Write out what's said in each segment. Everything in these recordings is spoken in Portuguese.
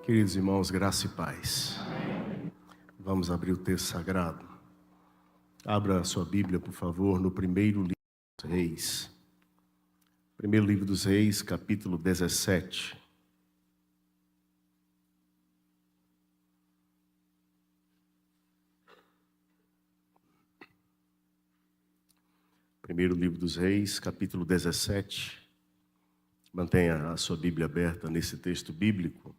Queridos irmãos, graça e paz. Vamos abrir o texto sagrado. Abra a sua Bíblia, por favor, no primeiro livro dos Reis. Primeiro livro dos Reis, capítulo 17. Primeiro livro dos Reis, capítulo 17. Mantenha a sua Bíblia aberta nesse texto bíblico.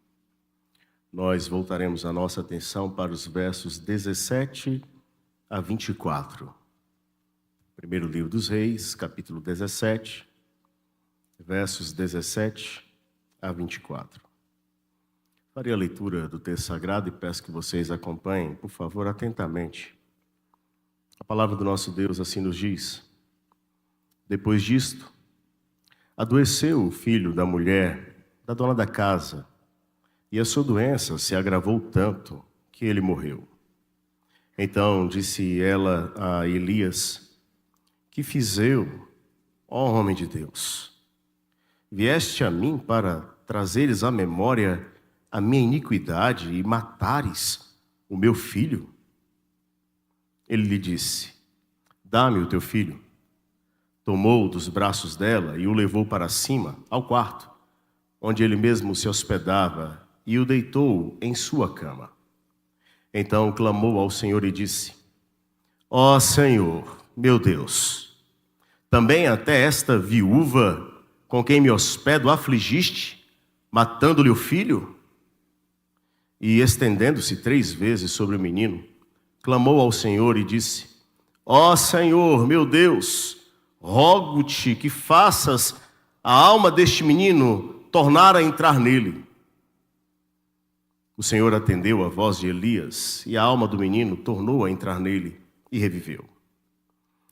Nós voltaremos a nossa atenção para os versos 17 a 24. Primeiro livro dos Reis, capítulo 17, versos 17 a 24. Farei a leitura do texto sagrado e peço que vocês acompanhem, por favor, atentamente. A palavra do nosso Deus assim nos diz: Depois disto, adoeceu o filho da mulher da dona da casa, e a sua doença se agravou tanto que ele morreu. Então disse ela a Elias: Que fiz eu, ó homem de Deus? Vieste a mim para trazeres à memória a minha iniquidade e matares o meu filho? Ele lhe disse: Dá-me o teu filho. Tomou dos braços dela e o levou para cima, ao quarto, onde ele mesmo se hospedava, e o deitou em sua cama. Então clamou ao Senhor e disse: Ó Senhor, meu Deus, também até esta viúva com quem me hospedo afligiste, matando-lhe o filho? E estendendo-se 3 vezes sobre o menino, clamou ao Senhor e disse: Ó Senhor, meu Deus, rogo-te que faças a alma deste menino tornar a entrar nele. O Senhor atendeu a voz de Elias, e a alma do menino tornou a entrar nele, e reviveu.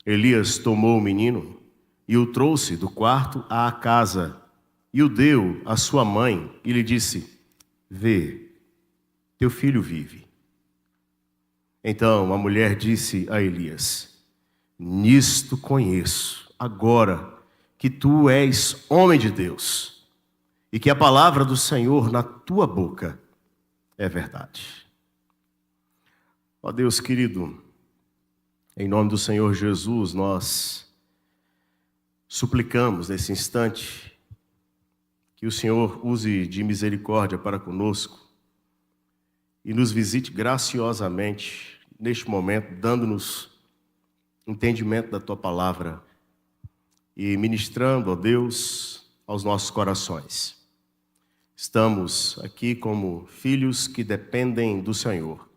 Elias tomou o menino e o trouxe do quarto à casa, e o deu à sua mãe, e lhe disse: Vê, teu filho vive. Então a mulher disse a Elias: Nisto conheço, agora, que tu és homem de Deus, e que a palavra do Senhor na tua boca é verdade. Ó Deus querido, em nome do Senhor Jesus, nós suplicamos nesse instante que o Senhor use de misericórdia para conosco e nos visite graciosamente neste momento, dando-nos entendimento da tua palavra e ministrando, ó Deus, aos nossos corações. Estamos aqui como filhos que dependem do Senhor.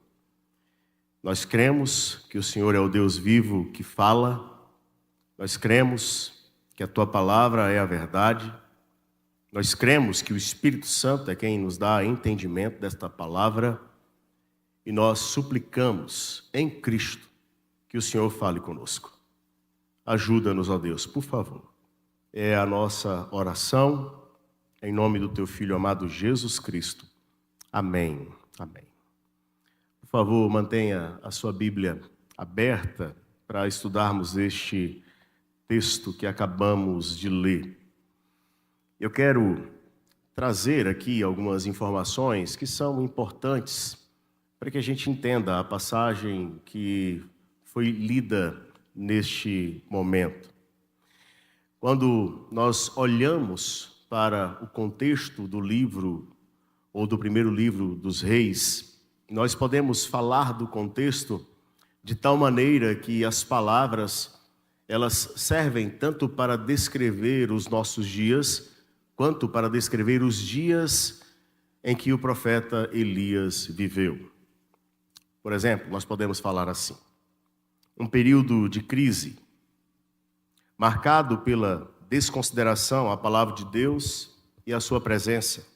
Nós cremos que o Senhor é o Deus vivo que fala. Nós cremos que a tua palavra é a verdade. Nós cremos que o Espírito Santo é quem nos dá entendimento desta palavra. E nós suplicamos em Cristo que o Senhor fale conosco. Ajuda-nos, ó Deus, por favor. É a nossa oração. Em nome do teu Filho amado Jesus Cristo. Amém. Amém. Por favor, mantenha a sua Bíblia aberta para estudarmos este texto que acabamos de ler. Eu quero trazer aqui algumas informações que são importantes para que a gente entenda a passagem que foi lida neste momento. Quando nós olhamos para o contexto do livro, ou do primeiro livro dos Reis, nós podemos falar do contexto de tal maneira que as palavras, elas servem tanto para descrever os nossos dias, quanto para descrever os dias em que o profeta Elias viveu. Por exemplo, nós podemos falar assim: um período de crise, marcado pela desconsideração à palavra de Deus e à sua presença,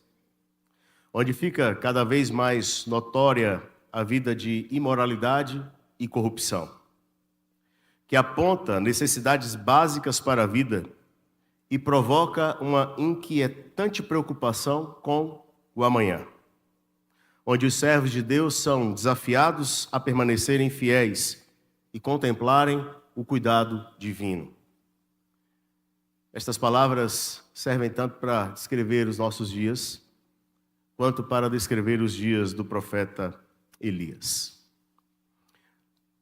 onde fica cada vez mais notória a vida de imoralidade e corrupção, que aponta necessidades básicas para a vida e provoca uma inquietante preocupação com o amanhã, onde os servos de Deus são desafiados a permanecerem fiéis e contemplarem o cuidado divino. Estas palavras servem tanto para descrever os nossos dias, quanto para descrever os dias do profeta Elias.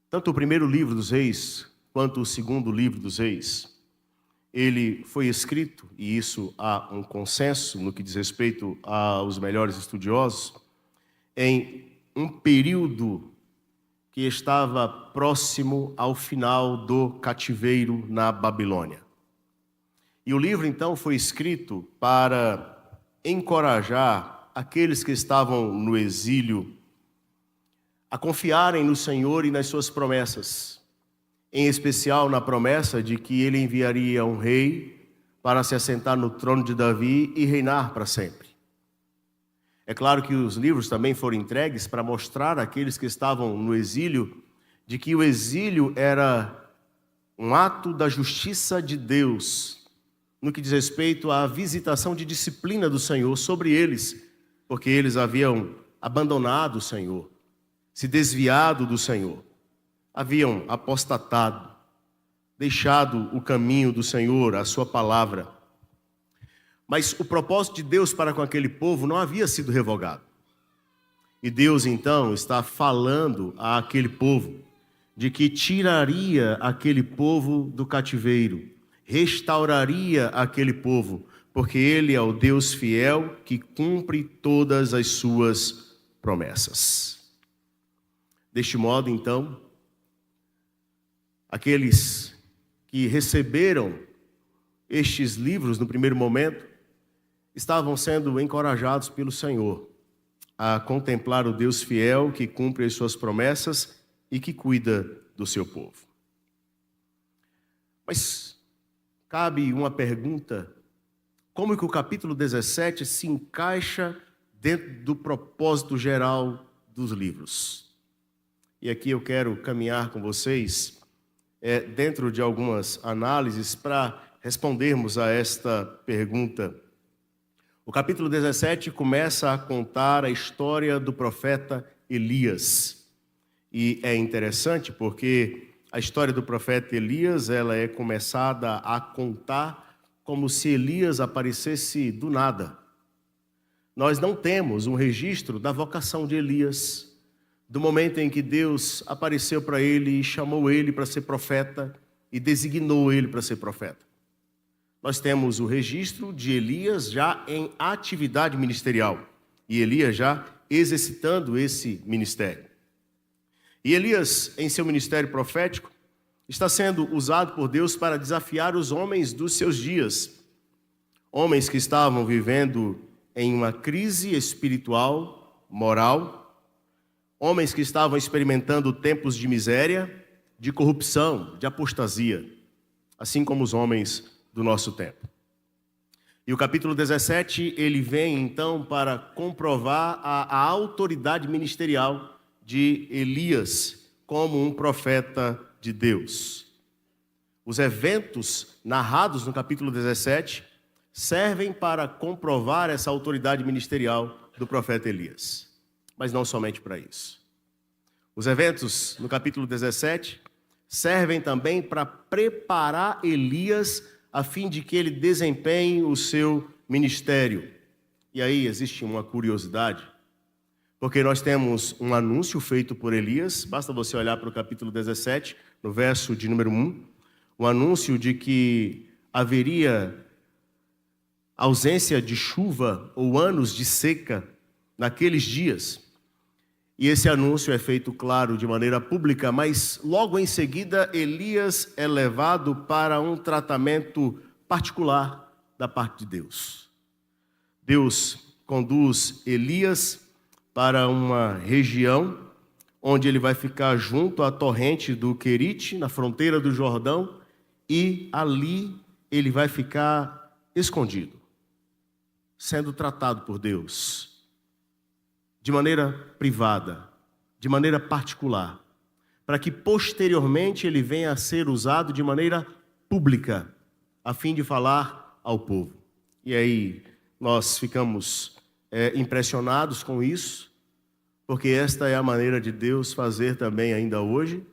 Tanto o primeiro livro dos reis, quanto o segundo livro dos reis, ele foi escrito, e isso há um consenso no que diz respeito aos melhores estudiosos, em um período que estava próximo ao final do cativeiro na Babilônia. E o livro, então, foi escrito para encorajar aqueles que estavam no exílio a confiarem no Senhor e nas suas promessas, em especial na promessa de que ele enviaria um rei para se assentar no trono de Davi e reinar para sempre. É claro que os livros também foram entregues para mostrar àqueles que estavam no exílio de que o exílio era um ato da justiça de Deus, no que diz respeito à visitação de disciplina do Senhor sobre eles, porque eles haviam abandonado o Senhor, se desviado do Senhor, haviam apostatado, deixado o caminho do Senhor, a sua palavra. Mas o propósito de Deus para com aquele povo não havia sido revogado. E Deus, então, está falando àquele povo de que tiraria aquele povo do cativeiro, restauraria aquele povo, porque Ele é o Deus fiel que cumpre todas as suas promessas. Deste modo, então, aqueles que receberam estes livros no primeiro momento estavam sendo encorajados pelo Senhor a contemplar o Deus fiel que cumpre as suas promessas e que cuida do seu povo. Mas cabe uma pergunta: como que o capítulo 17 se encaixa dentro do propósito geral dos livros? E aqui eu quero caminhar com vocês dentro de algumas análises para respondermos a esta pergunta. O capítulo 17 começa a contar a história do profeta Elias. E é interessante porque a história do profeta Elias, ela é começada a contar como se Elias aparecesse do nada. Nós não temos um registro da vocação de Elias, do momento em que Deus apareceu para ele e chamou ele para ser profeta e designou ele para ser profeta. Nós temos o registro de Elias já em atividade ministerial e Elias já exercitando esse ministério. E Elias, em seu ministério profético, está sendo usado por Deus para desafiar os homens dos seus dias. Homens que estavam vivendo em uma crise espiritual, moral, homens que estavam experimentando tempos de miséria, de corrupção, de apostasia, assim como os homens do nosso tempo. E o capítulo 17, ele vem então para comprovar a autoridade ministerial de Elias como um profeta de Deus. Os eventos narrados no capítulo 17 servem para comprovar essa autoridade ministerial do profeta Elias. Mas não somente para isso. Os eventos no capítulo 17 servem também para preparar Elias a fim de que ele desempenhe o seu ministério. E aí existe uma curiosidade, porque nós temos um anúncio feito por Elias, basta você olhar para o capítulo 17, no verso de número 1, o anúncio de que haveria ausência de chuva ou anos de seca naqueles dias. E esse anúncio é feito, claro, de maneira pública, mas logo em seguida Elias é levado para um tratamento particular da parte de Deus. Deus conduz Elias para uma região onde ele vai ficar junto à torrente do Querite, na fronteira do Jordão, e ali ele vai ficar escondido, sendo tratado por Deus de maneira privada, de maneira particular, para que posteriormente ele venha a ser usado de maneira pública, a fim de falar ao povo. E aí nós ficamos impressionados com isso, porque esta é a maneira de Deus fazer também ainda hoje,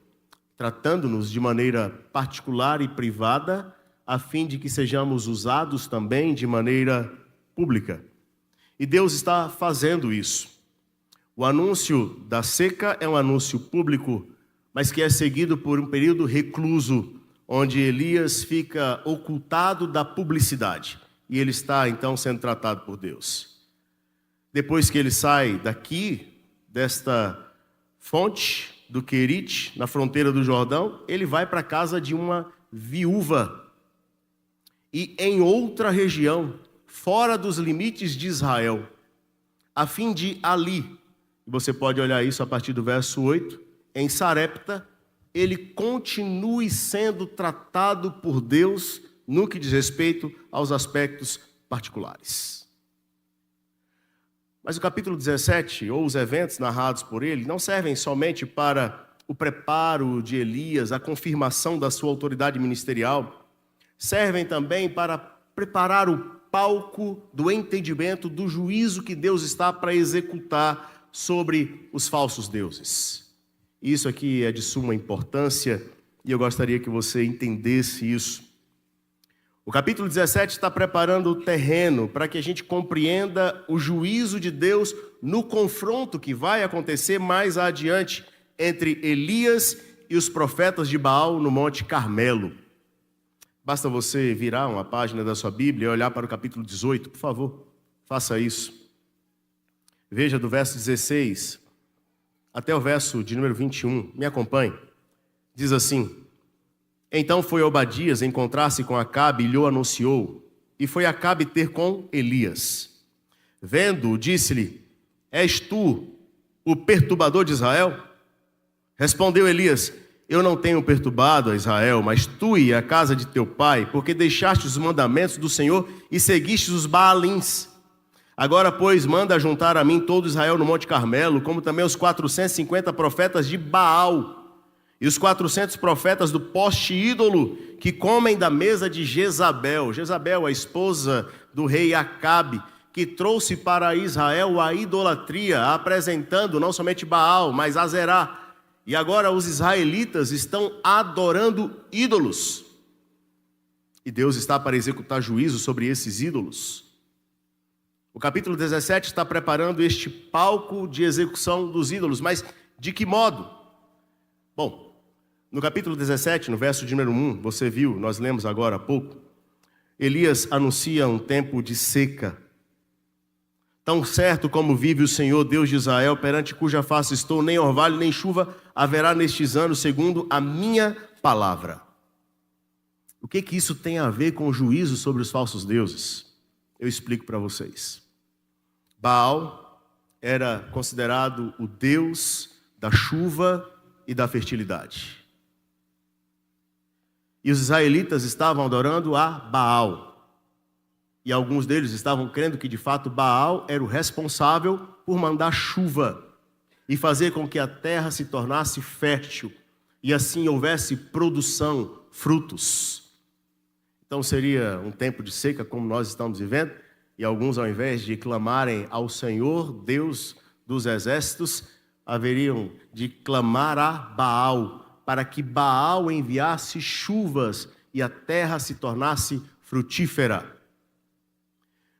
tratando-nos de maneira particular e privada, a fim de que sejamos usados também de maneira pública. E Deus está fazendo isso. O anúncio da seca é um anúncio público, mas que é seguido por um período recluso, onde Elias fica ocultado da publicidade. E ele está, então, sendo tratado por Deus. Depois que ele sai daqui, desta fonte do Querite, na fronteira do Jordão, ele vai para a casa de uma viúva. E em outra região, fora dos limites de Israel, a fim de ali, você pode olhar isso a partir do verso 8, em Sarepta, ele continue sendo tratado por Deus no que diz respeito aos aspectos particulares. Mas o capítulo 17, ou os eventos narrados por ele, não servem somente para o preparo de Elias, a confirmação da sua autoridade ministerial, servem também para preparar o palco do entendimento do juízo que Deus está para executar sobre os falsos deuses. Isso aqui é de suma importância e eu gostaria que você entendesse isso. O capítulo 17 está preparando o terreno para que a gente compreenda o juízo de Deus no confronto que vai acontecer mais adiante entre Elias e os profetas de Baal no Monte Carmelo. Basta você virar uma página da sua Bíblia e olhar para o capítulo 18, por favor, faça isso. Veja do verso 16 até o verso de número 21, me acompanhe. Diz assim: Então foi Obadias encontrar-se com Acabe e lhe anunciou, e foi Acabe ter com Elias. Vendo-o, disse-lhe: És tu o perturbador de Israel? Respondeu Elias: Eu não tenho perturbado a Israel, mas tu e a casa de teu pai, porque deixaste os mandamentos do Senhor e seguiste os Baalins. Agora, pois, manda juntar a mim todo Israel no Monte Carmelo, como também os 450 profetas de Baal, e os 400 profetas do poste ídolo, que comem da mesa de Jezabel. Jezabel, a esposa do rei Acabe, que trouxe para Israel a idolatria, apresentando não somente Baal, mas Azerá. E agora os israelitas estão adorando ídolos. E Deus está para executar juízo sobre esses ídolos. O capítulo 17 está preparando este palco de execução dos ídolos. Mas de que modo? Bom, no capítulo 17, no verso de número 1, você viu, nós lemos agora há pouco, Elias anuncia um tempo de seca. Tão certo como vive o Senhor, Deus de Israel, perante cuja face estou, nem orvalho nem chuva haverá nestes anos, segundo a minha palavra. O que isso tem a ver com o juízo sobre os falsos deuses? Eu explico para vocês. Baal era considerado o deus da chuva e da fertilidade. E os israelitas estavam adorando a Baal. E alguns deles estavam crendo que de fato Baal era o responsável por mandar chuva e fazer com que a terra se tornasse fértil e assim houvesse produção, frutos. Então seria um tempo de seca como nós estamos vivendo, e alguns, ao invés de clamarem ao Senhor, Deus dos exércitos, haveriam de clamar a Baal, para que Baal enviasse chuvas e a terra se tornasse frutífera.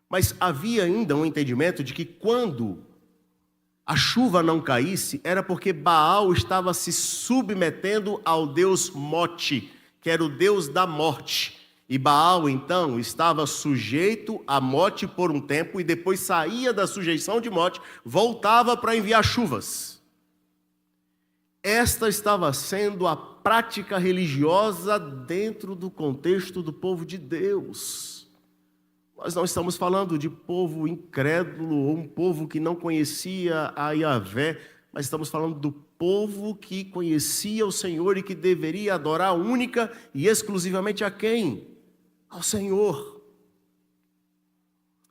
Mas havia ainda um entendimento de que quando a chuva não caísse, era porque Baal estava se submetendo ao deus Mote, que era o deus da morte. E Baal, então, estava sujeito a Mote por um tempo e depois saía da sujeição de Mote, voltava para enviar chuvas. Esta estava sendo a prática religiosa dentro do contexto do povo de Deus. Nós não estamos falando de povo incrédulo ou um povo que não conhecia a Yahvé, mas estamos falando do povo que conhecia o Senhor e que deveria adorar única e exclusivamente a quem? Ao Senhor.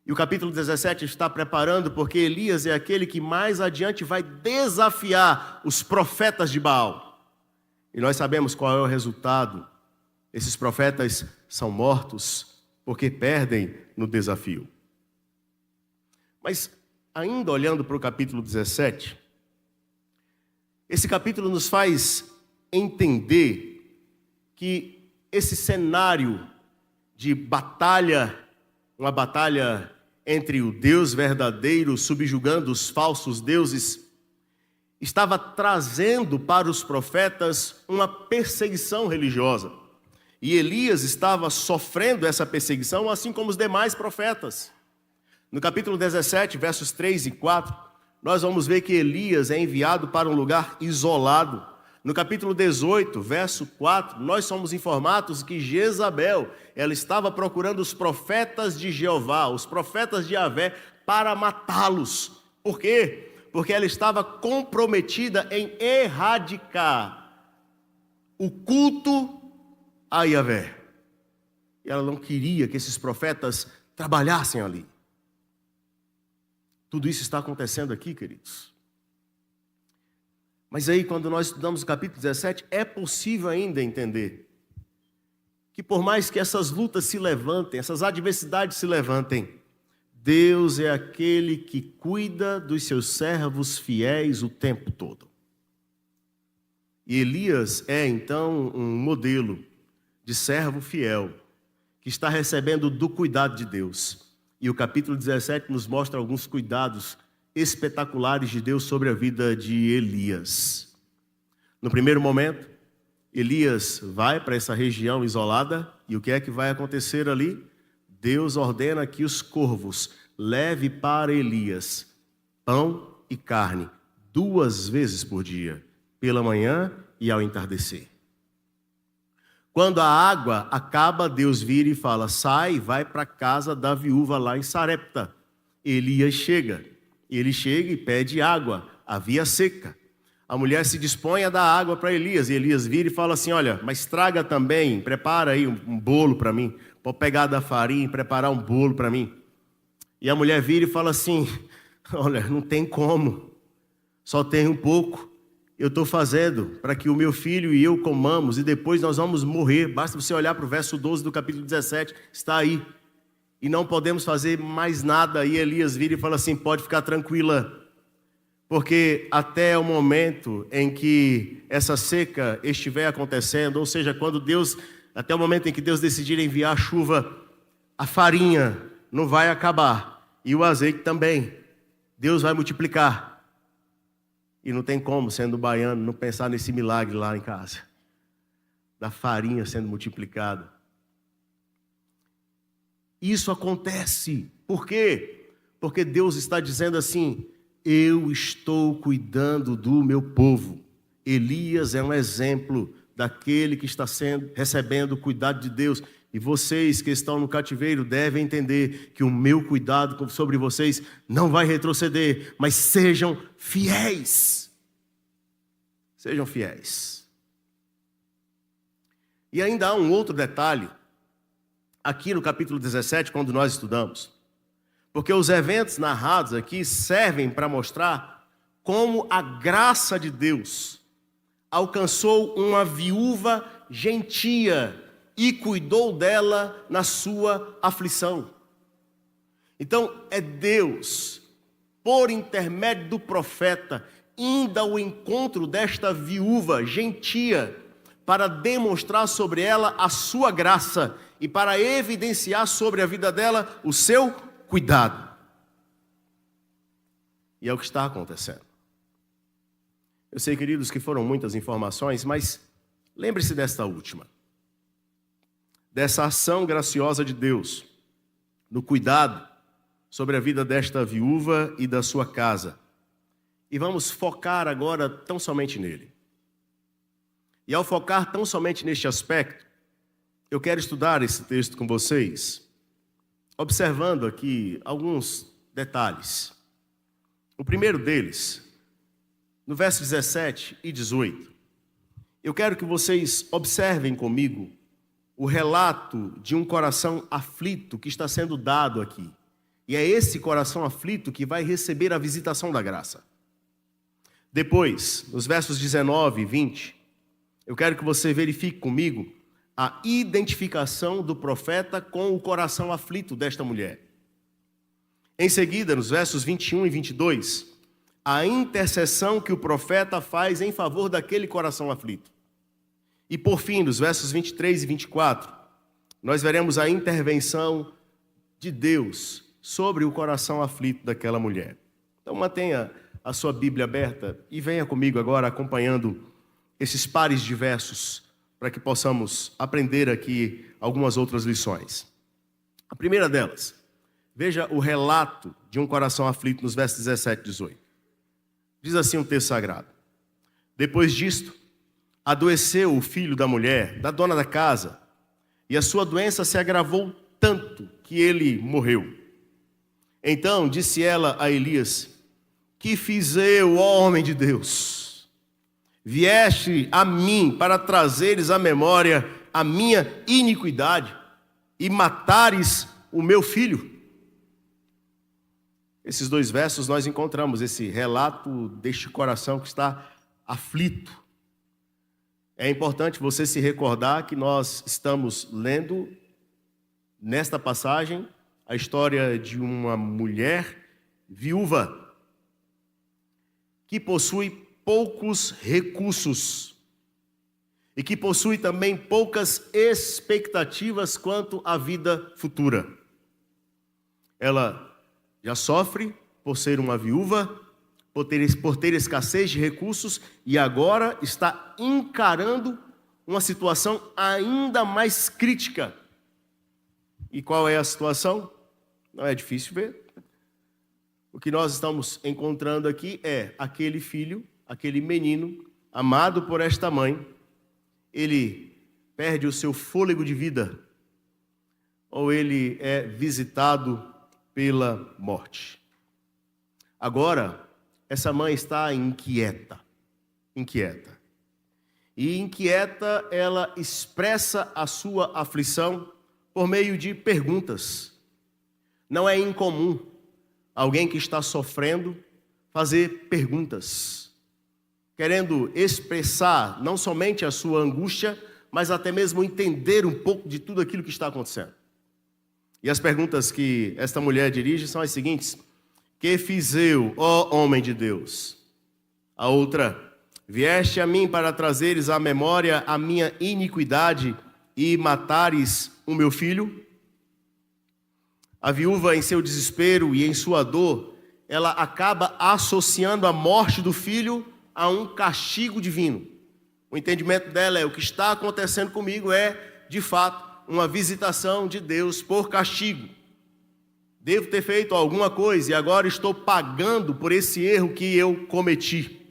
E o capítulo 17 está preparando porque Elias é aquele que mais adiante vai desafiar os profetas de Baal. E nós sabemos qual é o resultado. Esses profetas são mortos porque perdem no desafio. Mas ainda olhando para o capítulo 17, esse capítulo nos faz entender que esse cenário de batalha, uma batalha entre o Deus verdadeiro subjugando os falsos deuses, estava trazendo para os profetas uma perseguição religiosa. E Elias estava sofrendo essa perseguição, assim como os demais profetas. No capítulo 17, versos 3 e 4, nós vamos ver que Elias é enviado para um lugar isolado. No capítulo 18, verso 4, nós somos informados que Jezabel, ela estava procurando os profetas de Jeová, os profetas de Yahvé, para matá-los. Por quê? Porque ela estava comprometida em erradicar o culto a Yahvé. E ela não queria que esses profetas trabalhassem ali. Tudo isso está acontecendo aqui, queridos. Mas aí, quando nós estudamos o capítulo 17, é possível ainda entender que por mais que essas lutas se levantem, essas adversidades se levantem, Deus é aquele que cuida dos seus servos fiéis o tempo todo. E Elias é, então, um modelo de servo fiel, que está recebendo do cuidado de Deus. E o capítulo 17 nos mostra alguns cuidados espetaculares de Deus sobre a vida de Elias. No primeiro momento, Elias vai para essa região isolada, e o que é que vai acontecer ali? Deus ordena que os corvos levem para Elias pão e carne 2 vezes por dia, pela manhã e ao entardecer. Quando a água acaba, Deus vira e fala: sai, vai para a casa da viúva lá em Sarepta. Elias chega. Ele chega e pede água. Havia seca. A mulher se dispõe a dar água para Elias. E Elias vira e fala assim: olha, mas traga também, prepara aí um bolo para mim. Pode pegar da farinha e preparar um bolo para mim. E a mulher vira e fala assim: olha, não tem como. Só tem um pouco. Eu estou fazendo para que o meu filho e eu comamos e depois nós vamos morrer. Basta você olhar para o verso 12 do capítulo 17, está aí. E não podemos fazer mais nada. E Elias vira e fala assim: pode ficar tranquila, porque até o momento em que essa seca estiver acontecendo, ou seja, até o momento em que Deus decidir enviar a chuva, a farinha não vai acabar e o azeite também. Deus vai multiplicar. E não tem como, sendo baiano, não pensar nesse milagre lá em casa, da farinha sendo multiplicada. Isso acontece. Por quê? Porque Deus está dizendo assim: eu estou cuidando do meu povo. Elias é um exemplo daquele que está recebendo o cuidado de Deus. E vocês que estão no cativeiro devem entender que o meu cuidado sobre vocês não vai retroceder, mas sejam fiéis. Sejam fiéis. E ainda há um outro detalhe, aqui no capítulo 17, quando nós estudamos. Porque os eventos narrados aqui servem para mostrar como a graça de Deus alcançou uma viúva gentia e cuidou dela na sua aflição. Então, é Deus, por intermédio do profeta, indo ao encontro desta viúva gentia, para demonstrar sobre ela a sua graça e para evidenciar sobre a vida dela o seu cuidado. E é o que está acontecendo. Eu sei, queridos, que foram muitas informações, mas lembre-se desta última. Dessa ação graciosa de Deus, no cuidado sobre a vida desta viúva e da sua casa. E vamos focar agora tão somente nele. E ao focar tão somente neste aspecto, eu quero estudar esse texto com vocês, observando aqui alguns detalhes. O primeiro deles, no verso 17 e 18, eu quero que vocês observem comigo o relato de um coração aflito que está sendo dado aqui. E é esse coração aflito que vai receber a visitação da graça. Depois, nos versos 19 e 20, eu quero que você verifique comigo a identificação do profeta com o coração aflito desta mulher. Em seguida, nos versos 21 e 22, a intercessão que o profeta faz em favor daquele coração aflito. E por fim, nos versos 23 e 24, nós veremos a intervenção de Deus sobre o coração aflito daquela mulher. Então mantenha a sua Bíblia aberta e venha comigo agora acompanhando esses pares de versos para que possamos aprender aqui algumas outras lições. A primeira delas, veja o relato de um coração aflito nos versos 17 e 18. Diz assim um texto sagrado: depois disto, adoeceu o filho da mulher, da dona da casa, e a sua doença se agravou tanto que ele morreu. Então disse ela a Elias: que fiz eu, ó homem de Deus? Vieste a mim para trazeres à memória a minha iniquidade e matares o meu filho. Esses dois versos nós encontramos esse relato deste coração que está aflito. É importante você se recordar que nós estamos lendo nesta passagem a história de uma mulher viúva que possui poucos recursos e que possui também poucas expectativas quanto à vida futura. Ela já sofre por ser uma viúva, por ter escassez de recursos e agora está encarando uma situação ainda mais crítica. E qual é a situação? Não é difícil ver. O que nós estamos encontrando aqui é aquele filho, aquele menino, amado por esta mãe, ele perde o seu fôlego de vida, ou ele é visitado pela morte. Agora, essa mãe está inquieta. E inquieta, ela expressa a sua aflição por meio de perguntas. Não é incomum alguém que está sofrendo fazer perguntas, querendo expressar não somente a sua angústia, mas até mesmo entender um pouco de tudo aquilo que está acontecendo. E as perguntas que esta mulher dirige são as seguintes: que fiz eu, ó homem de Deus? A outra: vieste a mim para trazeres à memória a minha iniquidade e matares o meu filho? A viúva, em seu desespero e em sua dor, ela acaba associando a morte do filho a um castigo divino. O entendimento dela é: o que está acontecendo comigo é, de fato, uma visitação de Deus por castigo. Devo ter feito alguma coisa e agora estou pagando por esse erro que eu cometi.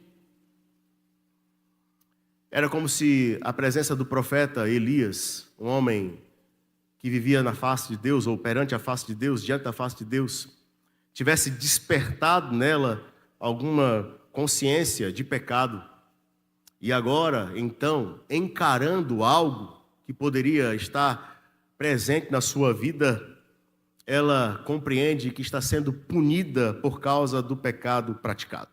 Era como se a presença do profeta Elias, um homem que vivia na face de Deus, ou perante a face de Deus, diante da face de Deus, tivesse despertado nela alguma consciência de pecado. E agora, então, encarando algo que poderia estar presente na sua vida, ela compreende que está sendo punida por causa do pecado praticado.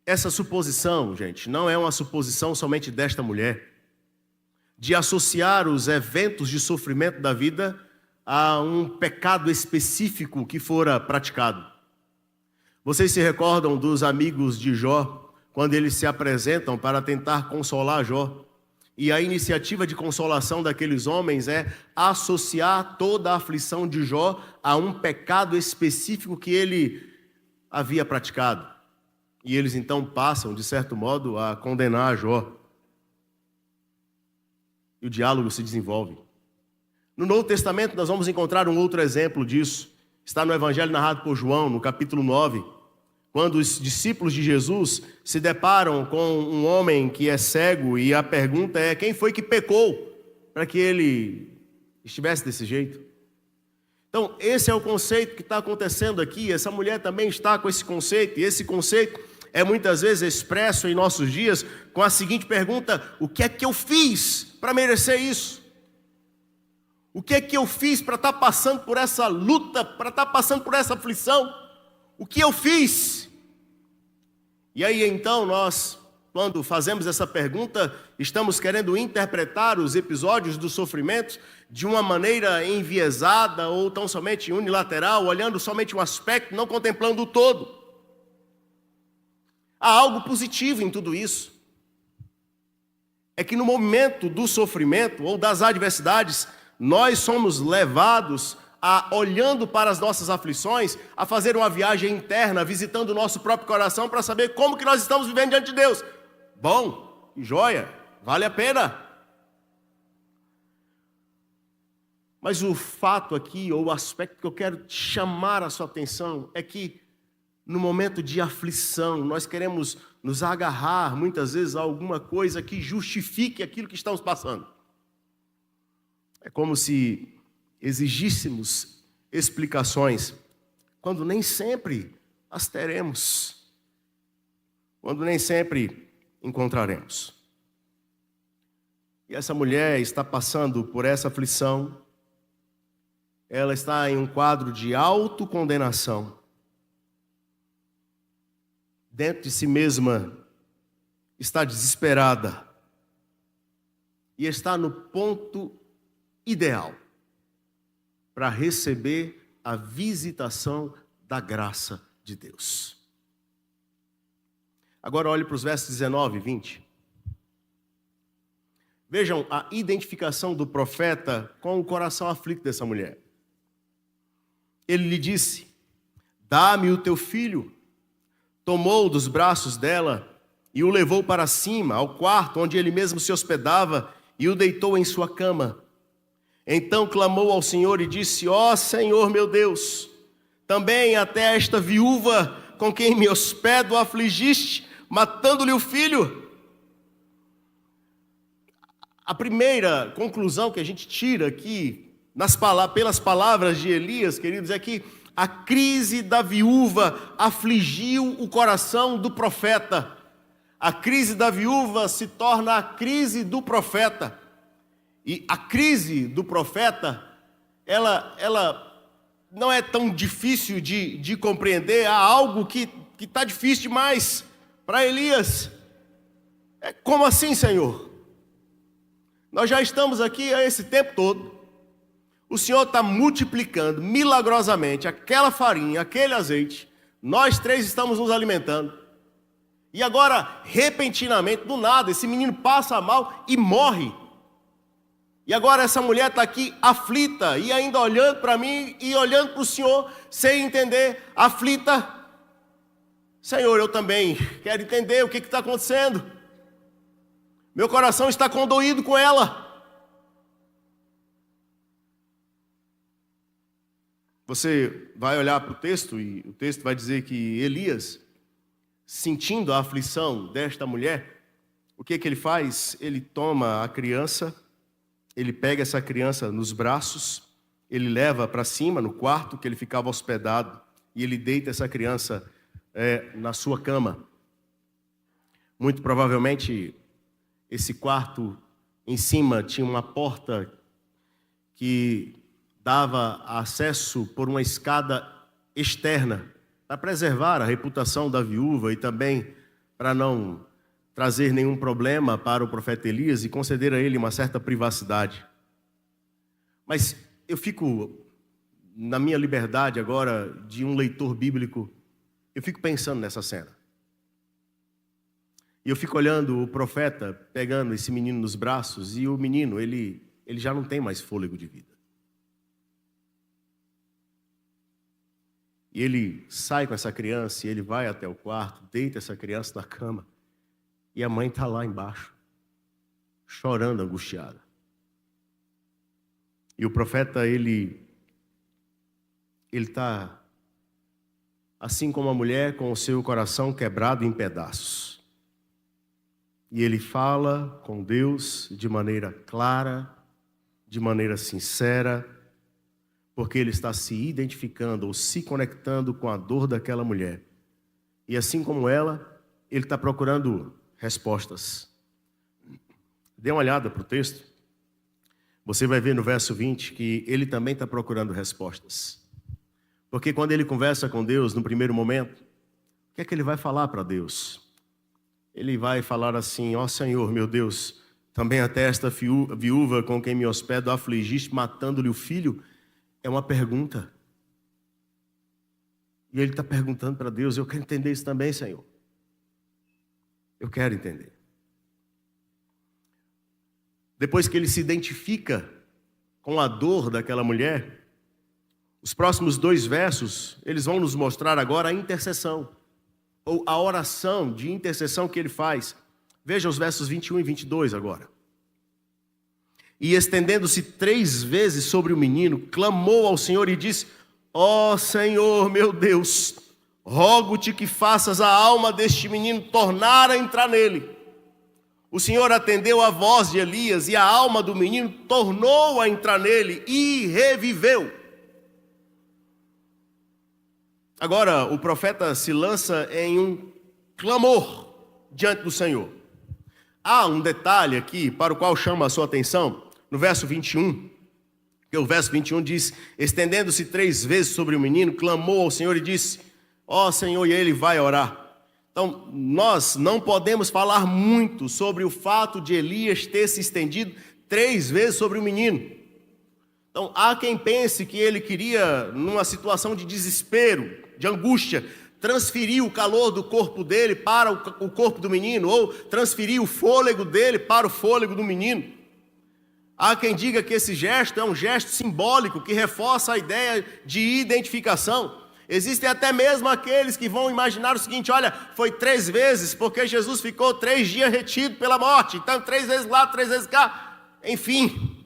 Essa suposição, gente, não é uma suposição somente desta mulher, de associar os eventos de sofrimento da vida a um pecado específico que fora praticado. Vocês se recordam dos amigos de Jó, quando eles se apresentam para tentar consolar Jó? E a iniciativa de consolação daqueles homens é associar toda a aflição de Jó a um pecado específico que ele havia praticado. E eles então passam, de certo modo, a condenar Jó. E o diálogo se desenvolve. No Novo Testamento nós vamos encontrar um outro exemplo disso. Está no Evangelho narrado por João, no capítulo 9, quando os discípulos de Jesus se deparam com um homem que é cego e a pergunta é: quem foi que pecou para que ele estivesse desse jeito? Então, esse é o conceito que está acontecendo aqui. Essa mulher também está com esse conceito, e esse conceito é muitas vezes expresso em nossos dias com a seguinte pergunta: o que é que eu fiz para merecer isso? O que é que eu fiz para estar passando por essa luta, para estar passando por essa aflição? O que eu fiz? E aí então nós, quando fazemos essa pergunta, estamos querendo interpretar os episódios do sofrimento de uma maneira enviesada ou tão somente unilateral, olhando somente um aspecto, não contemplando o todo. Há algo positivo em tudo isso. É que no momento do sofrimento ou das adversidades, nós somos levados olhando para as nossas aflições, a fazer uma viagem interna, visitando o nosso próprio coração para saber como que nós estamos vivendo diante de Deus. Bom, joia, vale a pena. Mas o fato aqui, ou o aspecto que eu quero chamar a sua atenção, é que no momento de aflição, nós queremos nos agarrar muitas vezes a alguma coisa que justifique aquilo que estamos passando. É como se exigíssemos explicações, quando nem sempre as teremos, quando nem sempre encontraremos. E essa mulher está passando por essa aflição, ela está em um quadro de autocondenação. Dentro de si mesma, está desesperada. E está no ponto ideal para receber a visitação da graça de Deus. Agora olhe para os versos 19 e 20. Vejam a identificação do profeta com o coração aflito dessa mulher. Ele lhe disse: dá-me o teu filho. Tomou dos braços dela e o levou para cima, ao quarto onde ele mesmo se hospedava, e o deitou em sua cama. Então clamou ao Senhor e disse: ó Senhor meu Deus, também até esta viúva com quem me hospedo afligiste, matando-lhe o filho. A primeira conclusão que a gente tira aqui, pelas palavras de Elias, queridos, é que a crise da viúva afligiu o coração do profeta. A crise da viúva se torna a crise do profeta. E a crise do profeta, ela não é tão difícil de compreender. Há algo que está difícil demais para Elias. Como assim, Senhor? Nós já estamos aqui há esse tempo todo. O Senhor está multiplicando milagrosamente aquela farinha, aquele azeite. Nós três estamos nos alimentando. E agora, repentinamente, do nada, esse menino passa mal e morre. E agora essa mulher está aqui aflita e ainda olhando para mim e olhando para o Senhor sem entender, aflita. Senhor, eu também quero entender o que está acontecendo. Meu coração está condoído com ela. Você vai olhar para o texto e o texto vai dizer que Elias, sentindo a aflição desta mulher, o que ele faz? Ele toma a criança, ele pega essa criança nos braços, ele leva para cima, no quarto que ele ficava hospedado, e ele deita essa criança na sua cama. Muito provavelmente, esse quarto em cima tinha uma porta que dava acesso por uma escada externa, para preservar a reputação da viúva e também para não trazer nenhum problema para o profeta Elias e conceder a ele uma certa privacidade. Mas eu fico, na minha liberdade agora, de um leitor bíblico, eu fico pensando nessa cena. E eu fico olhando o profeta pegando esse menino nos braços, e o menino, ele já não tem mais fôlego de vida. E ele sai com essa criança, e ele vai até o quarto, deita essa criança na cama, e a mãe está lá embaixo, chorando, angustiada. E o profeta, ele está assim como a mulher, com o seu coração quebrado em pedaços. E ele fala com Deus de maneira clara, de maneira sincera, porque ele está se identificando ou se conectando com a dor daquela mulher. E assim como ela, ele está procurando respostas. Dê uma olhada para o texto. Você vai ver no verso 20 que ele também está procurando respostas. Porque quando ele conversa com Deus no primeiro momento, o que é que ele vai falar para Deus? Ele vai falar assim: ó Senhor, meu Deus, também até esta viúva com quem me hospedo afligiste, matando-lhe o filho. É uma pergunta. E ele está perguntando para Deus: eu quero entender isso também, Senhor. Eu quero entender. Depois que ele se identifica com a dor daquela mulher, Os próximos 2 versos, eles vão nos mostrar agora a intercessão, ou a oração de intercessão que ele faz. Veja os versos 21 e 22 agora. E estendendo-se 3 vezes sobre o menino, clamou ao Senhor e disse: ó Senhor meu Deus, rogo-te que faças a alma deste menino tornar a entrar nele. O Senhor atendeu a voz de Elias e a alma do menino tornou a entrar nele e reviveu. Agora o profeta se lança em um clamor diante do Senhor. Há um detalhe aqui para o qual chama a sua atenção, no verso 21, que o verso 21 diz: estendendo-se 3 vezes sobre o menino, clamou ao Senhor e disse: ó Senhor, e ele vai orar. Então, nós não podemos falar muito sobre o fato de Elias ter se estendido 3 vezes sobre o menino. Então, há quem pense que ele queria, numa situação de desespero, de angústia, transferir o calor do corpo dele para o corpo do menino, ou transferir o fôlego dele para o fôlego do menino. Há quem diga que esse gesto é um gesto simbólico, que reforça a ideia de identificação. Existem até mesmo aqueles que vão imaginar o seguinte: olha, foi 3 vezes, porque Jesus ficou 3 dias retido pela morte, então 3 vezes lá, 3 vezes cá. Enfim,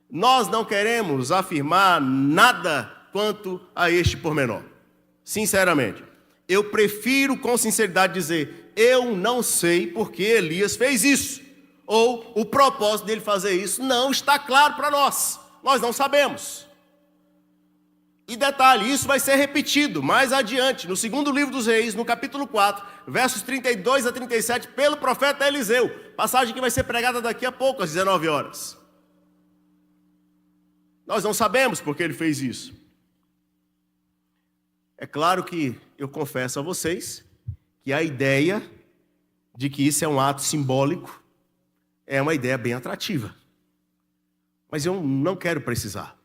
nós não queremos afirmar nada quanto a este pormenor. Sinceramente, eu prefiro com sinceridade dizer: eu não sei porque Elias fez isso, ou o propósito dele fazer isso não está claro para nós. Nós não sabemos. E detalhe, isso vai ser repetido mais adiante, no 2º livro dos Reis, no capítulo 4, versos 32 a 37, pelo profeta Eliseu. Passagem que vai ser pregada daqui a pouco, às 19 horas. Nós não sabemos porque ele fez isso. É claro que eu confesso a vocês que a ideia de que isso é um ato simbólico é uma ideia bem atrativa. Mas eu não quero precisar.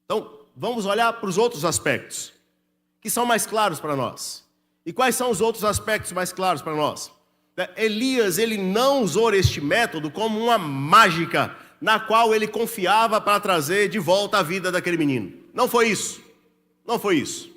Então, vamos olhar para os outros aspectos, que são mais claros para nós. E quais são os outros aspectos mais claros para nós? Elias, ele não usou este método como uma mágica, na qual ele confiava para trazer de volta a vida daquele menino. Não foi isso. Não foi isso.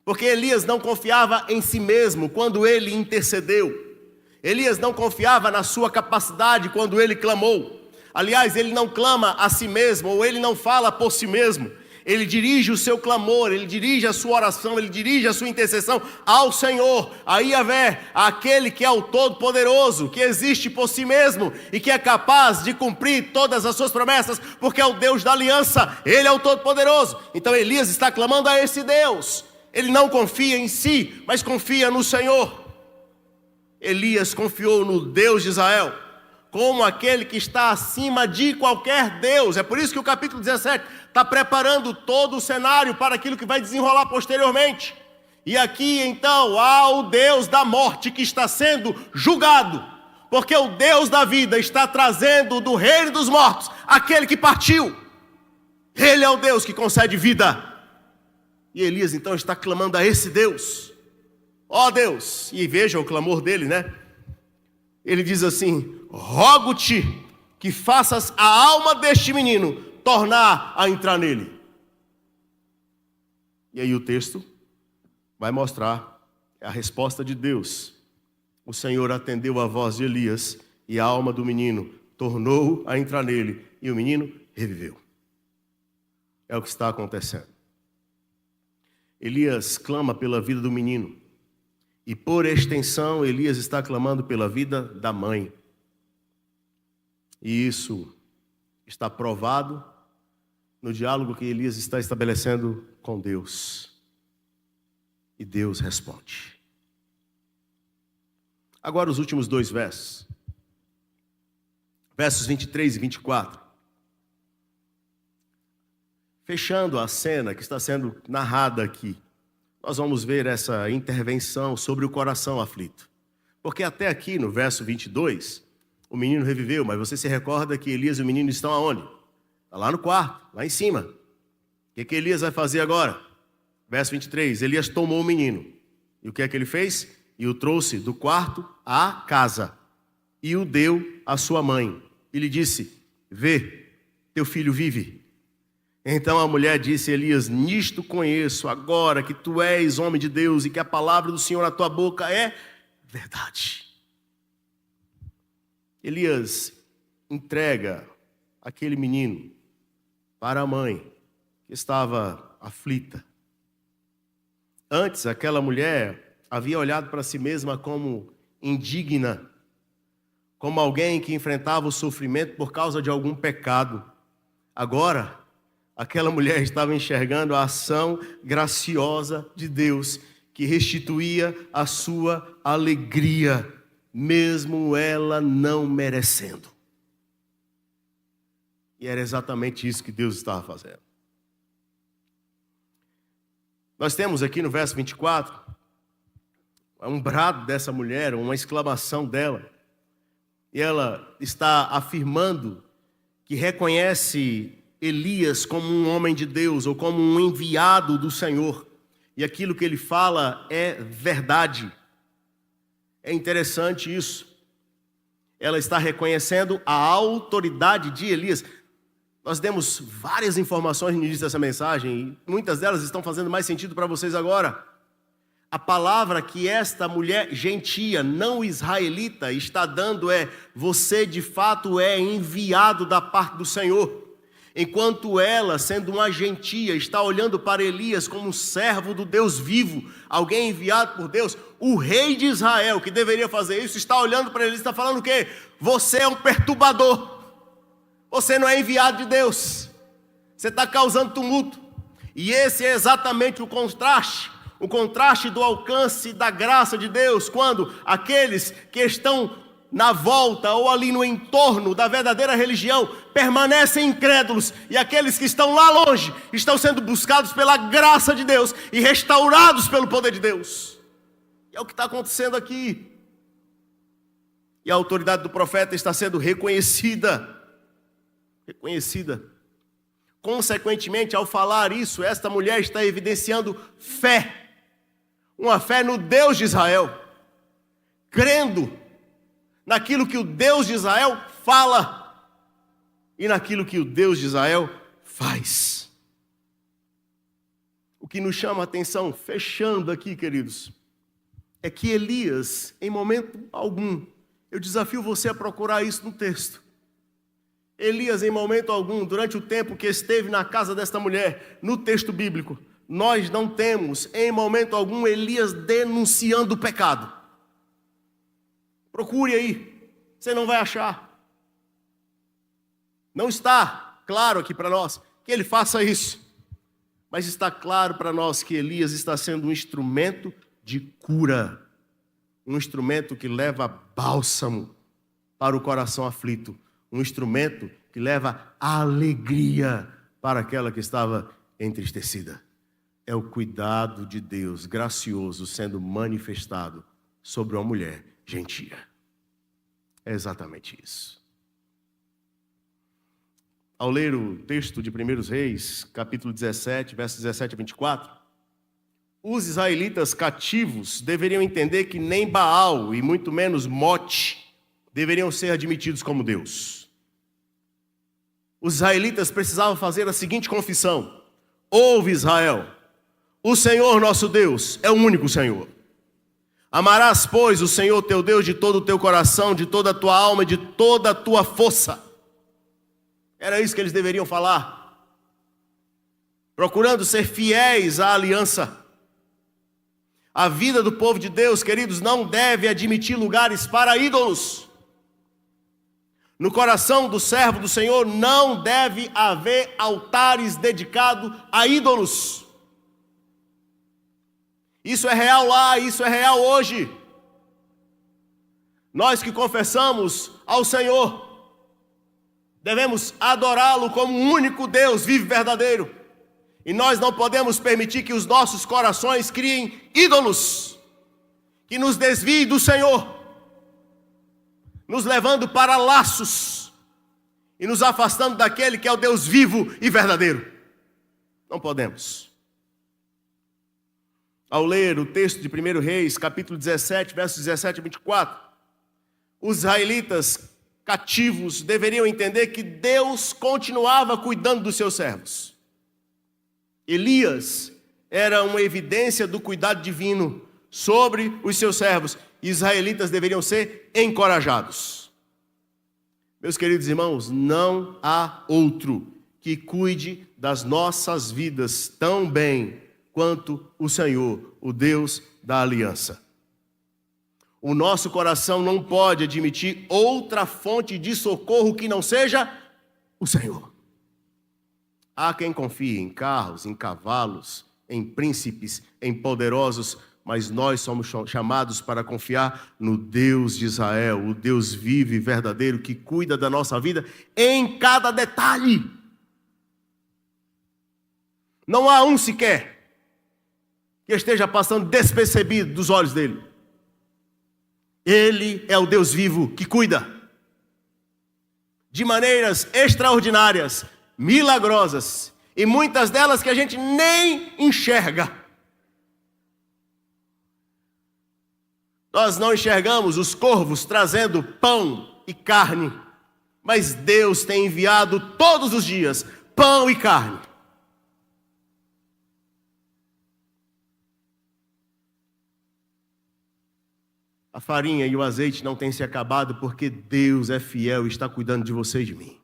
Porque Elias não confiava em si mesmo quando ele intercedeu. Elias não confiava na sua capacidade quando ele clamou. Aliás, ele não clama a si mesmo, ou ele não fala por si mesmo. Ele dirige o seu clamor, ele dirige a sua oração, ele dirige a sua intercessão ao Senhor, a Yahvé, aquele que é o Todo-Poderoso, que existe por si mesmo e que é capaz de cumprir todas as suas promessas, porque é o Deus da aliança, ele é o Todo-Poderoso. Então Elias está clamando a esse Deus. Ele não confia em si, mas confia no Senhor. Elias confiou no Deus de Israel como aquele que está acima de qualquer Deus. É por isso que o capítulo 17 está preparando todo o cenário para aquilo que vai desenrolar posteriormente. E aqui então há o Deus da morte que está sendo julgado, porque o Deus da vida está trazendo do reino dos mortos aquele que partiu. Ele é o Deus que concede vida. E Elias então está clamando a esse Deus. Ó Deus, e veja o clamor dele, né? Ele diz assim: rogo-te que faças a alma deste menino tornar a entrar nele. E aí o texto vai mostrar a resposta de Deus. O Senhor atendeu a voz de Elias e a alma do menino tornou a entrar nele e o menino reviveu. É o que está acontecendo. Elias clama pela vida do menino. E por extensão, Elias está clamando pela vida da mãe. E isso está provado no diálogo que Elias está estabelecendo com Deus. E Deus responde. Agora os últimos 2 versos. Versos 23 e 24. Fechando a cena que está sendo narrada aqui, nós vamos ver essa intervenção sobre o coração aflito. Porque até aqui no verso 22, o menino reviveu, mas você se recorda que Elias e o menino estão aonde? Está lá no quarto, lá em cima. O que Elias vai fazer agora? Verso 23, Elias tomou o menino. E o que é que ele fez? E o trouxe do quarto à casa. E o deu à sua mãe. E lhe disse: vê, teu filho vive. Então a mulher disse a Elias: nisto conheço agora que tu és homem de Deus e que a palavra do Senhor na tua boca é verdade. Elias entrega aquele menino para a mãe que estava aflita. Antes, aquela mulher havia olhado para si mesma como indigna, como alguém que enfrentava o sofrimento por causa de algum pecado. Agora, aquela mulher estava enxergando a ação graciosa de Deus, que restituía a sua alegria, mesmo ela não merecendo. E era exatamente isso que Deus estava fazendo. Nós temos aqui no verso 24, um brado dessa mulher, uma exclamação dela. E ela está afirmando que reconhece Elias como um homem de Deus, ou como um enviado do Senhor. E aquilo que ele fala é verdade. É interessante isso. Ela está reconhecendo a autoridade de Elias. Nós demos várias informações no início dessa mensagem, e muitas delas estão fazendo mais sentido para vocês agora. A palavra que esta mulher gentia, não israelita, está dando é: você de fato é enviado da parte do Senhor. Enquanto ela, sendo uma gentia, está olhando para Elias como um servo do Deus vivo, alguém enviado por Deus, o rei de Israel, que deveria fazer isso, está olhando para Elias e está falando o quê? Você é um perturbador. Você não é enviado de Deus. Você está causando tumulto. E esse é exatamente o contraste do alcance da graça de Deus, quando aqueles que estão na volta ou ali no entorno da verdadeira religião permanecem incrédulos, e aqueles que estão lá longe estão sendo buscados pela graça de Deus e restaurados pelo poder de Deus. E é o que está acontecendo aqui. E a autoridade do profeta está sendo reconhecida. Consequentemente, ao falar isso, esta mulher está evidenciando fé. Uma fé no Deus de Israel, crendo naquilo que o Deus de Israel fala e naquilo que o Deus de Israel faz. O que nos chama a atenção, fechando aqui, queridos, é que Elias, em momento algum, eu desafio você a procurar isso no texto. Elias, em momento algum, durante o tempo que esteve na casa desta mulher, no texto bíblico, nós não temos, em momento algum, Elias denunciando o pecado. Procure aí, você não vai achar. Não está claro aqui para nós que ele faça isso, mas está claro para nós que Elias está sendo um instrumento de cura, um instrumento que leva bálsamo para o coração aflito, um instrumento que leva alegria para aquela que estava entristecida. É o cuidado de Deus gracioso sendo manifestado sobre uma mulher gentia. É exatamente isso. Ao ler o texto de 1 Reis, capítulo 17, versos 17 a 24, os israelitas cativos deveriam entender que nem Baal e muito menos Mote deveriam ser admitidos como Deus. Os israelitas precisavam fazer a seguinte confissão: ouve, Israel, o Senhor nosso Deus é o único Senhor. Amarás, pois, o Senhor teu Deus de todo o teu coração, de toda a tua alma, de toda a tua força. Era isso que eles deveriam falar, procurando ser fiéis à aliança. A vida do povo de Deus, queridos, não deve admitir lugares para ídolos. No coração do servo do Senhor não deve haver altares dedicados a ídolos. Isso é real lá, isso é real hoje. Nós que confessamos ao Senhor, devemos adorá-lo como um único Deus vivo e verdadeiro. E nós não podemos permitir que os nossos corações criem ídolos que nos desviem do Senhor, nos levando para laços e nos afastando daquele que é o Deus vivo e verdadeiro. Não podemos. Ao ler o texto de 1 Reis, capítulo 17, versos 17 a 24, os israelitas cativos deveriam entender que Deus continuava cuidando dos seus servos. Elias era uma evidência do cuidado divino sobre os seus servos. Israelitas deveriam ser encorajados. Meus queridos irmãos, não há outro que cuide das nossas vidas tão bem quanto o Senhor, o Deus da aliança. O nosso coração não pode admitir outra fonte de socorro que não seja o Senhor. Há quem confie em carros, em cavalos, em príncipes, em poderosos, mas nós somos chamados para confiar no Deus de Israel, o Deus vivo e verdadeiro que cuida da nossa vida em cada detalhe. Não há um sequer que esteja passando despercebido dos olhos dele. Ele é o Deus vivo que cuida de maneiras extraordinárias, milagrosas, e muitas delas que a gente nem enxerga. Nós não enxergamos os corvos trazendo pão e carne, mas Deus tem enviado todos os dias pão e carne. A farinha e o azeite não têm se acabado porque Deus é fiel e está cuidando de você e de mim.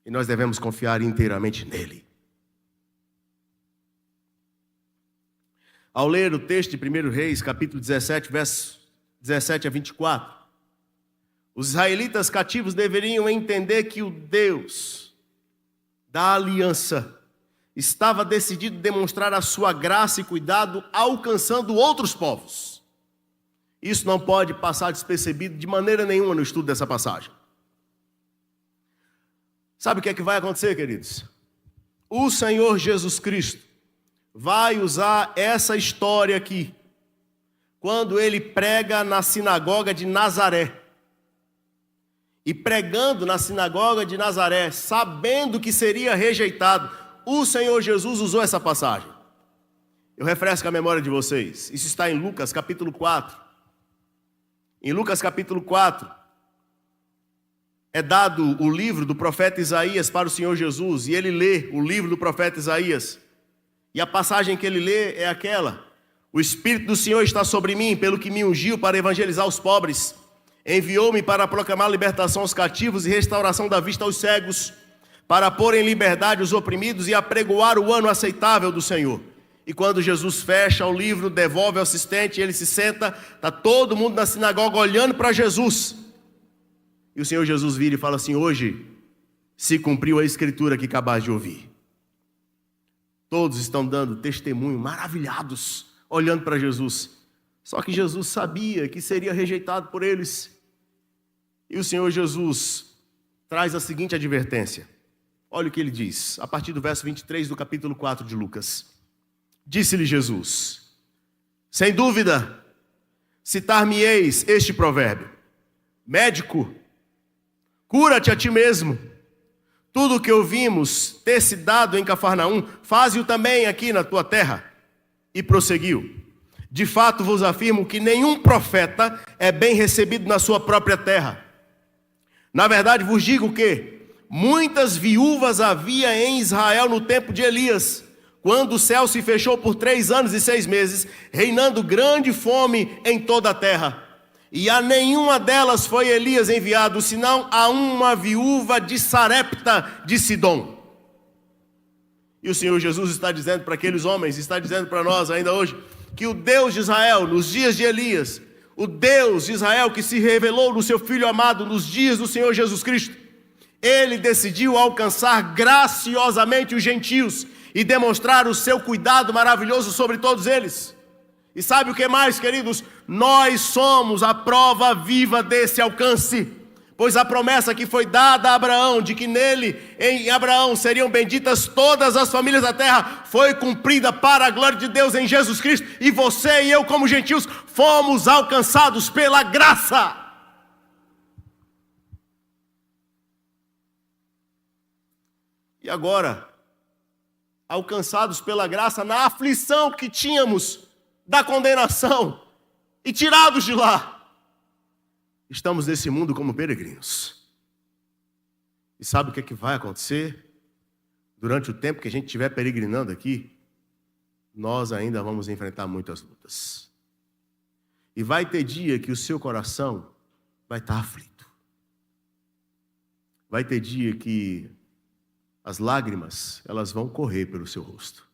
E nós devemos confiar inteiramente nele. Ao ler o texto de 1 Reis, capítulo 17, versos 17 a 24, os israelitas cativos deveriam entender que o Deus da aliança estava decidido a demonstrar a sua graça e cuidado alcançando outros povos. Isso não pode passar despercebido de maneira nenhuma no estudo dessa passagem. Sabe o que é que vai acontecer, queridos? O Senhor Jesus Cristo vai usar essa história aqui quando ele prega na sinagoga de Nazaré. E pregando na sinagoga de Nazaré, sabendo que seria rejeitado, o Senhor Jesus usou essa passagem. Eu refresco a memória de vocês. Isso está em Lucas capítulo 4. Em Lucas capítulo 4, é dado o livro do profeta Isaías para o Senhor Jesus, e ele lê o livro do profeta Isaías. E a passagem que ele lê é aquela: o Espírito do Senhor está sobre mim, pelo que me ungiu para evangelizar os pobres. Enviou-me para proclamar libertação aos cativos e restauração da vista aos cegos, para pôr em liberdade os oprimidos e apregoar o ano aceitável do Senhor. E quando Jesus fecha o livro, devolve ao assistente, ele se senta, está todo mundo na sinagoga olhando para Jesus. E o Senhor Jesus vira e fala assim: hoje se cumpriu a escritura que acabaste de ouvir. Todos estão dando testemunho, maravilhados, olhando para Jesus. Só que Jesus sabia que seria rejeitado por eles. E o Senhor Jesus traz a seguinte advertência. Olha o que ele diz, a partir do verso 23 do capítulo 4 de Lucas. Disse-lhe Jesus: sem dúvida, citar-me-eis este provérbio: médico, cura-te a ti mesmo. Tudo o que ouvimos ter se dado em Cafarnaum, faze-o também aqui na tua terra. E prosseguiu: de fato vos afirmo que nenhum profeta é bem recebido na sua própria terra. Na verdade vos digo que muitas viúvas havia em Israel no tempo de Elias, quando o céu se fechou por 3 anos e 6 meses, reinando grande fome em toda a terra. E a nenhuma delas foi Elias enviado, senão a uma viúva de Sarepta de Sidom. E o Senhor Jesus está dizendo para aqueles homens, está dizendo para nós ainda hoje, que o Deus de Israel, nos dias de Elias, o Deus de Israel que se revelou no seu Filho amado nos dias do Senhor Jesus Cristo, ele decidiu alcançar graciosamente os gentios e demonstrar o seu cuidado maravilhoso sobre todos eles. E sabe o que mais, queridos? Nós somos a prova viva desse alcance, pois a promessa que foi dada a Abraão, de que nele, em Abraão, seriam benditas todas as famílias da terra, foi cumprida para a glória de Deus em Jesus Cristo, e você e eu, como gentios, fomos alcançados pela graça. E agora, alcançados pela graça, na aflição que tínhamos da condenação e tirados de lá, estamos nesse mundo como peregrinos. E sabe o que é que vai acontecer? durante o tempo que a gente estiver peregrinando aqui, nós ainda vamos enfrentar muitas lutas. E vai ter dia que o seu coração vai estar aflito. Vai ter dia que as lágrimas, elas vão correr pelo seu rosto.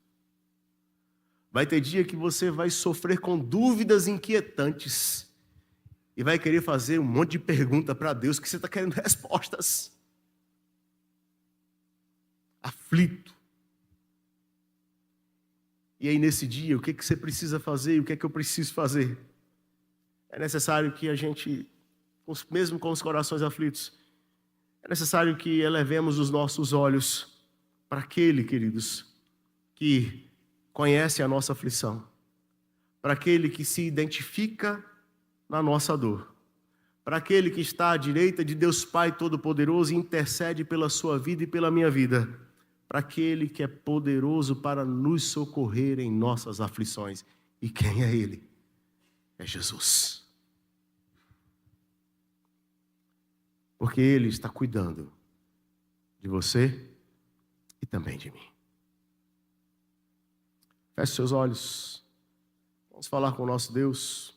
Vai ter dia que você vai sofrer com dúvidas inquietantes e vai querer fazer um monte de pergunta para Deus que você está querendo respostas. Aflito. E aí nesse dia, o que você precisa fazer e o que é que eu preciso fazer? É necessário que a gente, mesmo com os corações aflitos, é necessário que elevemos os nossos olhos para aquele, queridos, que conhece a nossa aflição, para aquele que se identifica na nossa dor, para aquele que está à direita de Deus Pai Todo-Poderoso e intercede pela sua vida e pela minha vida, para aquele que é poderoso para nos socorrer em nossas aflições. E quem é Ele? É Jesus. Porque Ele está cuidando de você e também de mim. Feche seus olhos. Vamos falar com o nosso Deus.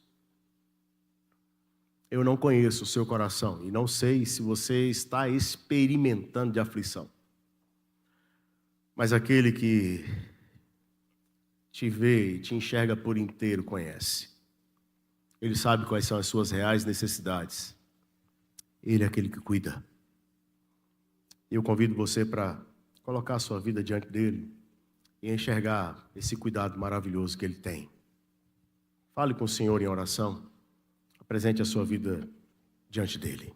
Eu não conheço o seu coração e não sei se você está experimentando de aflição. Mas aquele que te vê e te enxerga por inteiro conhece. Ele sabe quais são as suas reais necessidades. Ele é aquele que cuida. Eu convido você para colocar a sua vida diante dele e enxergar esse cuidado maravilhoso que ele tem. Fale com o Senhor em oração. Apresente a sua vida diante dele.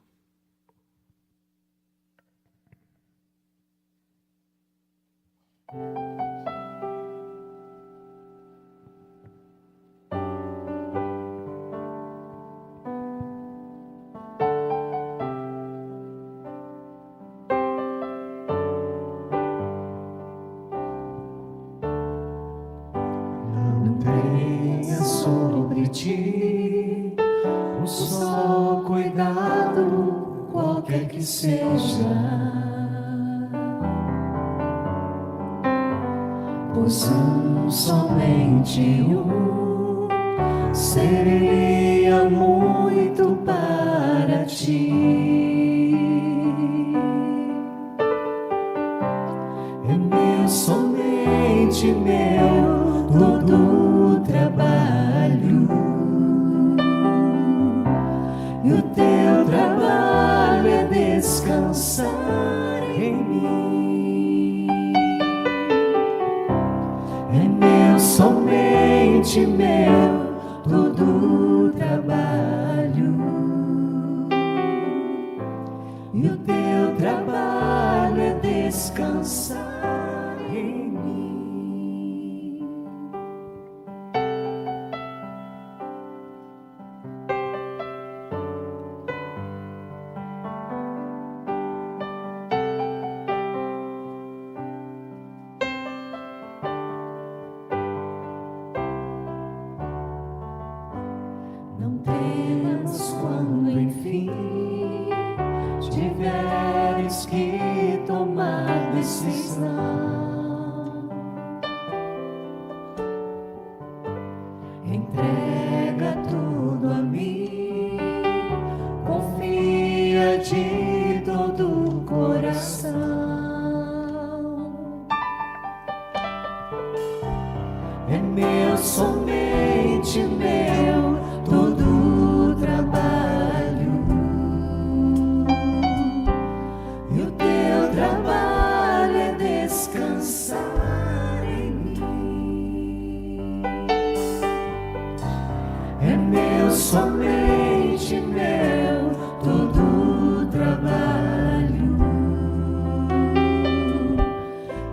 Não tenha sobre ti um só cuidado, qualquer que seja, pois somente um seria muito para ti. É meu, somente meu, todo o trabalho, e o teu trabalho é descansar em mim. É meu, somente meu, todo o trabalho, e o teu trabalho é descansar em mim. Não temas quando enfim tiveres que tomar decisão. Entrega tudo a mim, confia de todo o coração. É meu, somente meu, todo o trabalho, e o teu trabalho é descansar em mim. É meu, somente meu, todo o trabalho,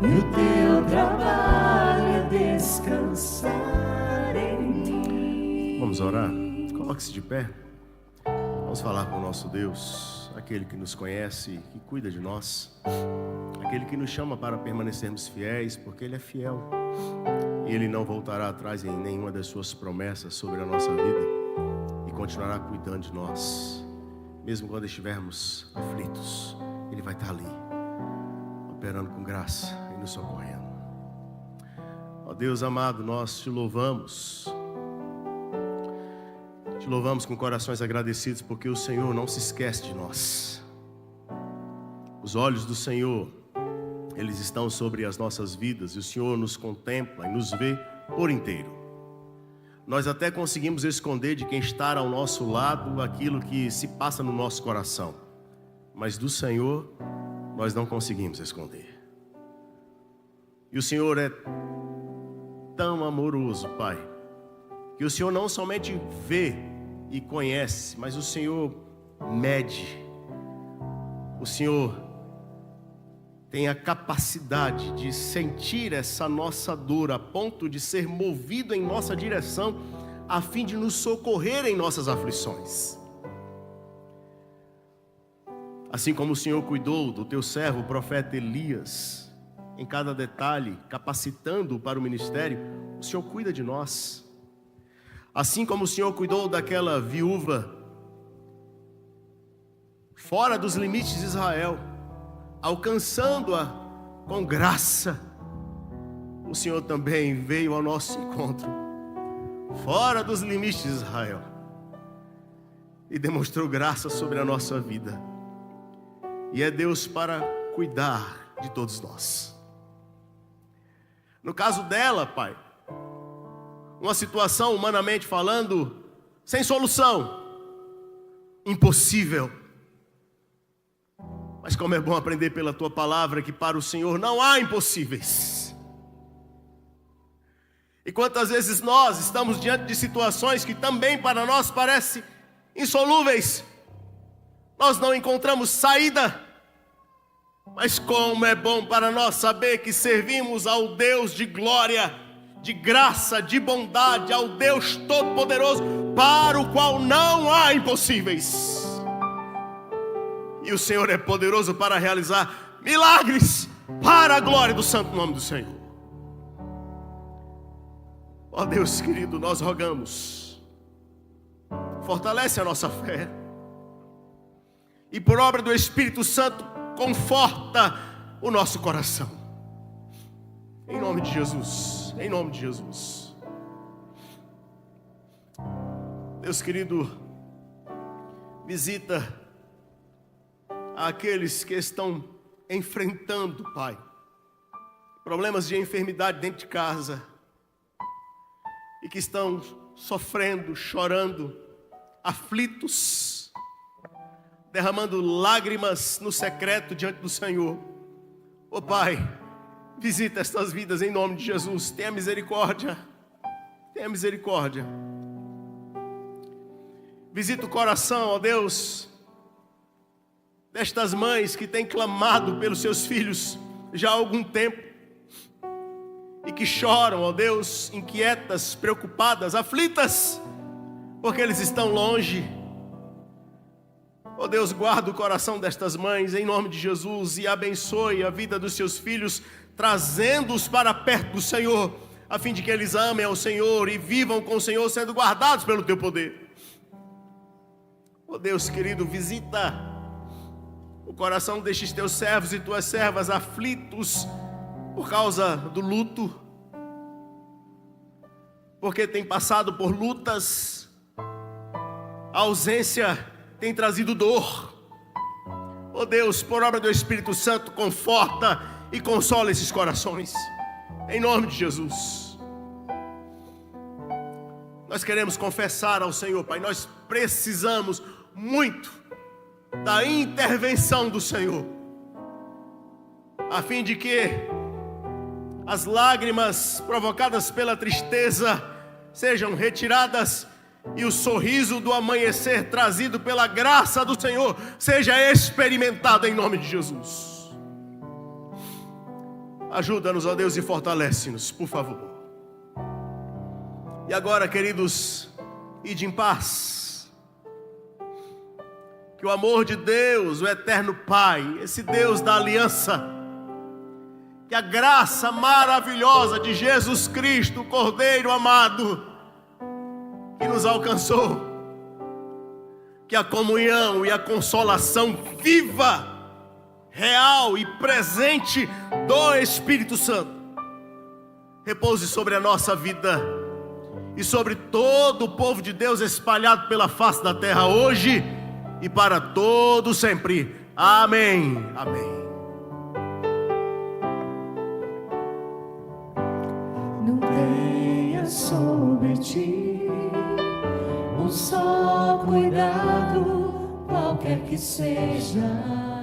e o teu trabalho é descansar em mim. Vamos orar? Coloque-se de pé. Vamos falar com o nosso Deus, aquele que nos conhece, que cuida de nós, aquele que nos chama para permanecermos fiéis, porque Ele é fiel. E Ele não voltará atrás em nenhuma das suas promessas sobre a nossa vida e continuará cuidando de nós. Mesmo quando estivermos aflitos, Ele vai estar ali, operando com graça em nos socorrendo. Ó Deus amado, nós te louvamos. Te louvamos com corações agradecidos, porque o Senhor não se esquece de nós. Os olhos do Senhor, eles estão sobre as nossas vidas, e o Senhor nos contempla e nos vê por inteiro. Nós até conseguimos esconder de quem está ao nosso lado aquilo que se passa no nosso coração, mas do Senhor nós não conseguimos esconder. E o Senhor é tão amoroso, Pai, que o Senhor não somente vê e conhece, mas o Senhor mede. O Senhor tem a capacidade de sentir essa nossa dor a ponto de ser movido em nossa direção a fim de nos socorrer em nossas aflições. Assim como o Senhor cuidou do teu servo, o profeta Elias, em cada detalhe, capacitando-o para o ministério, o Senhor cuida de nós. Assim como o Senhor cuidou daquela viúva fora dos limites de Israel, alcançando-a com graça, o Senhor também veio ao nosso encontro, fora dos limites de Israel, e demonstrou graça sobre a nossa vida. E é Deus para cuidar de todos nós. No caso dela, Pai, uma situação humanamente falando, sem solução, impossível. Mas como é bom aprender pela Tua palavra que para o Senhor não há impossíveis. E quantas vezes nós estamos diante de situações que também para nós parecem insolúveis, nós não encontramos saída. Mas como é bom para nós saber que servimos ao Deus de glória, de graça, de bondade, ao Deus Todo-Poderoso, para o qual não há impossíveis. E o Senhor é poderoso para realizar milagres para a glória do santo nome do Senhor. Ó Deus querido, nós rogamos, fortalece a nossa fé, e por obra do Espírito Santo, conforta o nosso coração. Em nome de Jesus, em nome de Jesus. Deus querido, visita aqueles que estão enfrentando, Pai, problemas de enfermidade dentro de casa, e que estão sofrendo, chorando, aflitos, derramando lágrimas no secreto diante do Senhor. Ó Pai, visita estas vidas em nome de Jesus. Tenha misericórdia, tenha misericórdia. Visita o coração, ó Deus, destas mães que têm clamado pelos seus filhos já há algum tempo, e que choram, ó Deus, inquietas, preocupadas, aflitas, porque eles estão longe. Ó Deus, guarda o coração destas mães em nome de Jesus e abençoe a vida dos seus filhos, trazendo-os para perto do Senhor, a fim de que eles amem ao Senhor e vivam com o Senhor, sendo guardados pelo teu poder. Ó Deus querido, visita o coração destes teus servos e tuas servas aflitos por causa do luto, porque tem passado por lutas. A ausência tem trazido dor. Ó Deus, por obra do Espírito Santo, conforta e consola esses corações, em nome de Jesus. Nós queremos confessar ao Senhor, Pai, nós precisamos muito da intervenção do Senhor, a fim de que as lágrimas provocadas pela tristeza sejam retiradas e o sorriso do amanhecer trazido pela graça do Senhor seja experimentado em nome de Jesus. Ajuda-nos, ó Deus, e fortalece-nos, por favor. E agora, queridos, ide em paz. Que o amor de Deus, o eterno Pai, esse Deus da aliança, que a graça maravilhosa de Jesus Cristo, o Cordeiro amado, que nos alcançou, que a comunhão e a consolação viva real e presente do Espírito Santo repouse sobre a nossa vida e sobre todo o povo de Deus espalhado pela face da terra hoje e para todo sempre. Amém. Amém. Não tenha sobre ti um só cuidado, qualquer que seja.